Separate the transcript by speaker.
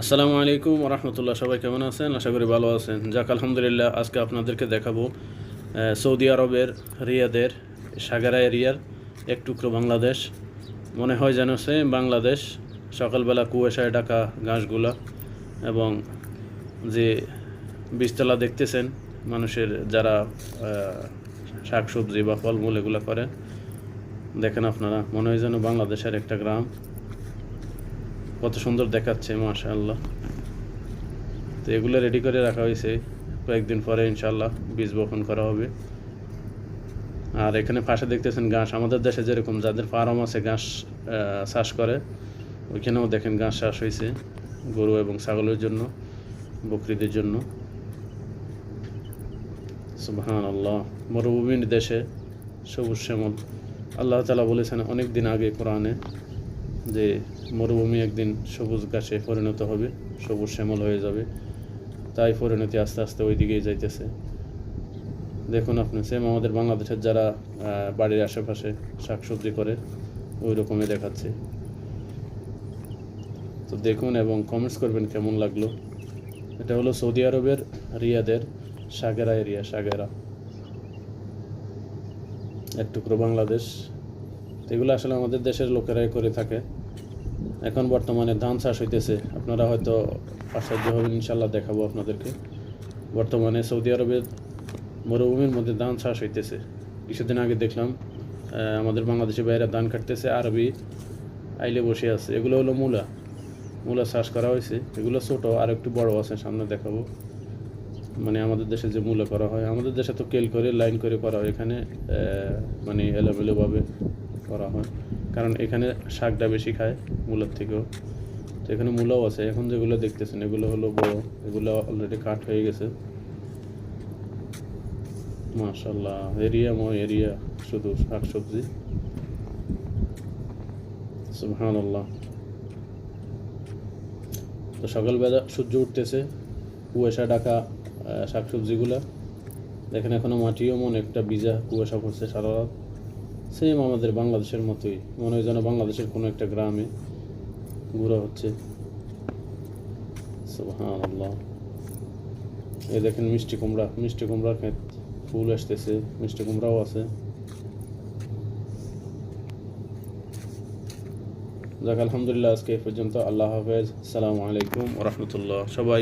Speaker 1: আসসালামু আলাইকুম রহমতুল্লাহ। সবাই কেমন আছেন? আশা করি ভালো আছেন। যাক আলহামদুলিল্লাহ, আজকে আপনাদেরকে দেখাবো সৌদি আরবের রিয়াদের সাগেরা এরিয়ার এক টুকরো বাংলাদেশ। মনে হয় যেন সেম বাংলাদেশ। সকালবেলা কুয়াশায় ঢাকা ঘাসগুলা এবং যে বীজতলা দেখতেছেন মানুষের যারা শাকসবজি বা ফলমূল এগুলো করে, দেখেন আপনারা, মনে হয় যেন বাংলাদেশের একটা গ্রাম। কত সুন্দর দেখাচ্ছে, মাশাআল্লাহ। তো এগুলো রেডি করে রাখা হয়েছে, কয়েকদিন পরে ইনশাল্লাহ বীজ বপন করা হবে। আর এখানে পাশে দেখতেছেন ঘাস, আমাদের দেশে যেরকম যাদের ফার্ম আছে ঘাস চাষ করে, ওইখানেও দেখেন ঘাস চাষ হয়েছে গরু এবং ছাগলের জন্য, বকরিদের জন্য। সুবহানাল্লাহ। মরুভূমির দেশে সবুজ শ্যামল। আল্লাহ তাআলা বলেছেন অনেক দিন আগে কোরআনে যে মরুভূমি একদিন সবুজ ঘাসে পরিণত হবে, সবুজ শ্যামল হয়ে যাবে। তাই পরিণতি আস্তে আস্তে ওই দিকেই যাইতেছে। দেখুন আপনি, সেম আমাদের বাংলাদেশের যারা বাড়ির আশেপাশে শাকসবজি করে ওই রকমই দেখাচ্ছে। তো দেখুন এবং কমেন্টস করবেন কেমন লাগলো। এটা হলো সৌদি আরবের রিয়াদের সাগেরা এরিয়া, সাগেরা এক টুকরো বাংলাদেশ। এগুলো আসলে আমাদের দেশের লোকেরাই করে থাকে। এখন বর্তমানে ধান চাষ হইতেছে, আপনারা হয়তো আশ্চর্য হবেন, ইনশাল্লাহ দেখাবো আপনাদেরকে। বর্তমানে সৌদি আরবের মরুভূমির মধ্যে ধান চাষ হইতেছে। কিছুদিন আগে দেখলাম আমাদের বাংলাদেশি ভাইয়েরা ধান কাটতেছে, আরবি আইলে বসে আছে। এগুলো হলো মূলা, মূলা চাষ করা হয়েছে। এগুলো ছোটো, আর একটু বড় আছে, সামনে দেখাবো। মানে আমাদের দেশে যে মূলা করা হয়, আমাদের দেশে তো কেল করে লাইন করে করা হয়, এখানে মানে এলোমেলোভাবে করা হয়, কারণ এখানে শাকটা বেশি খায় মূলার থেকেও। তো এখানে মূলাও আছে। এখন যেগুলো দেখতেছেন এগুলো হলো বড়, এগুলো অলরেডি কাট হয়ে গেছে। মাশাআল্লাহ, এরিয়া শুধু শাকসবজি। সুবহানাল্লাহ। তো সকালবেলা সূর্য উঠতেছে, কুয়াশা ঢাকা শাকসবজিগুলা দেখেন। এখনো মাটিও একটা ভিজা, কুয়াশা পড়ছে সারা রাত। সেম আমাদের বাংলাদেশের মতোই, মনে হয় যেন বাংলাদেশের কোনো একটা গ্রামে ঘোরা হচ্ছে। সুবহানাল্লাহ। এই দেখেন মিষ্টি কুমড়ার ক্ষেত, ফুল আসতেছে, মিষ্টি কুমড়াও আছে। যাক আলহামদুলিল্লাহ, আজকে এই পর্যন্ত। আল্লাহ হাফেজ, আসসালামু আলাইকুম ওয়া রাহমাতুল্লাহ। সবাই